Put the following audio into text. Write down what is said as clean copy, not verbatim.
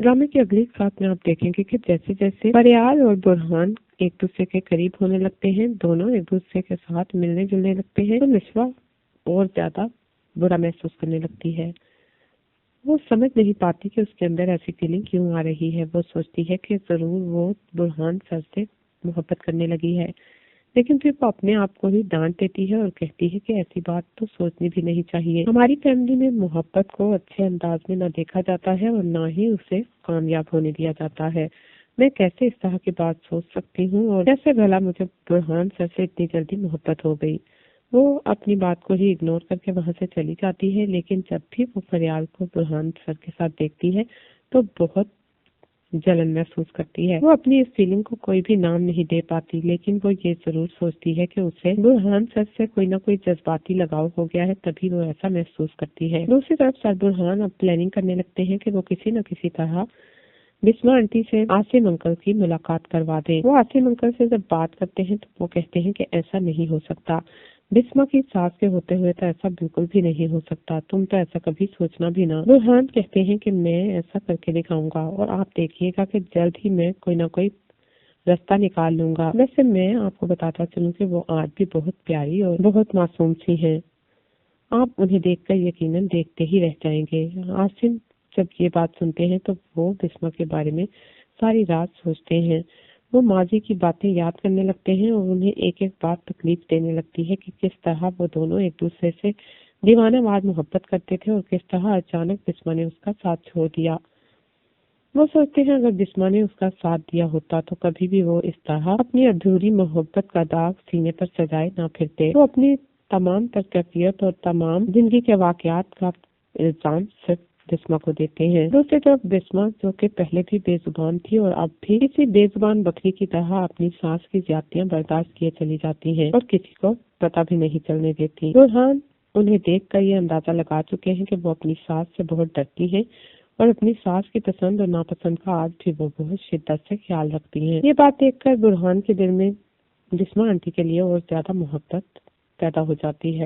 ड्रामे की अगली क्लास में आप देखेंगे कि जैसे जैसे फरियाल और बुरहान एक दूसरे के करीब होने लगते हैं, दोनों एक दूसरे के साथ मिलने जुलने लगते हैं, तो निस्वा और ज्यादा बुरा महसूस करने लगती है। वो समझ नहीं पाती कि उसके अंदर ऐसी फीलिंग क्यों आ रही है। वो सोचती है कि जरूर वो बुरहान सर से मोहब्बत करने लगी है, लेकिन फिर वो अपने आप को ही डांट देती है और कहती है कि ऐसी बात तो सोचनी भी नहीं चाहिए। हमारी फैमिली में मोहब्बत को अच्छे अंदाज में न देखा जाता है और न ही उसे कामयाब होने दिया जाता है। मैं कैसे इस तरह की बात सोच सकती हूँ और कैसे भला मुझे बुरहान सर से इतनी जल्दी मोहब्बत हो गई। वो अपनी बात को ही इग्नोर करके वहां से चली जाती है, लेकिन जब भी वो फरियाल को बुरहान सर के साथ देखती है तो बहुत जलन महसूस करती है। वो अपनी इस फीलिंग को कोई भी नाम नहीं दे पाती, लेकिन वो ये जरूर सोचती है कि उसे बुरहान सर से कोई ना कोई जज्बाती लगाव हो गया है, तभी वो ऐसा महसूस करती है। दूसरी तरफ सर बुरहान अब प्लानिंग करने लगते हैं कि वो किसी न किसी तरह बिस्मा आंटी से आसिम अंकल की मुलाकात करवा दे। वो आसिम अंकल से जब बात करते हैं तो वो कहते हैं कि ऐसा नहीं हो सकता, बिस्मा की सास के होते हुए तो ऐसा बिल्कुल भी नहीं हो सकता, तुम तो ऐसा कभी सोचना भी ना। बुरहान कहते हैं कि मैं ऐसा करके दिखाऊंगा और आप देखिएगा कि जल्द ही मैं कोई ना कोई रास्ता निकाल लूंगा। वैसे मैं आपको बताता चलूं कि वो आज भी बहुत प्यारी और बहुत मासूम सी हैं। आप उन्हें देखकर यकीनन देखते ही रह जाएंगे। आसिम जब ये बात सुनते हैं तो वो बिस्मा के बारे में सारी रात सोचते हैं। वो माजी की बातें याद करने लगते हैं और उन्हें एक एक बात तकलीफ देने लगती है कि किस तरह वो दोनों एक दूसरे से दीवानावार मोहब्बत करते थे और किस तरह अचानक बिस्मा ने उसका साथ छोड़ दिया। वो सोचते हैं अगर बिस्मा ने उसका साथ दिया होता तो कभी भी वो इस तरह अपनी अधूरी मोहब्बत का दाग सीने पर सजाए ना फिरते। वो अपनी तमाम तरक्कियत और तमाम जिंदगी के वाकयात का इल्जाम सिर्फ बिस्मा को देते हैं। दूसरी तरफ बिस्मा जो कि पहले भी बेजुबान थी और अब भी किसी बेजुबान बकरी की तरह अपनी सास की ज्यादतियां बर्दाश्त किए चली जाती हैं और किसी को पता भी नहीं चलने देती। बुरहान उन्हें देखकर ये अंदाजा लगा चुके हैं कि वो अपनी सास से बहुत डरती हैं और अपनी सास की पसंद और नापसंद का आज भी वो बहुत शिद्दत से ख्याल रखती हैं। ये बात देखकर बुरहान के दिल में बिस्मा आंटी के लिए और ज्यादा मोहब्बत पैदा हो जाती है।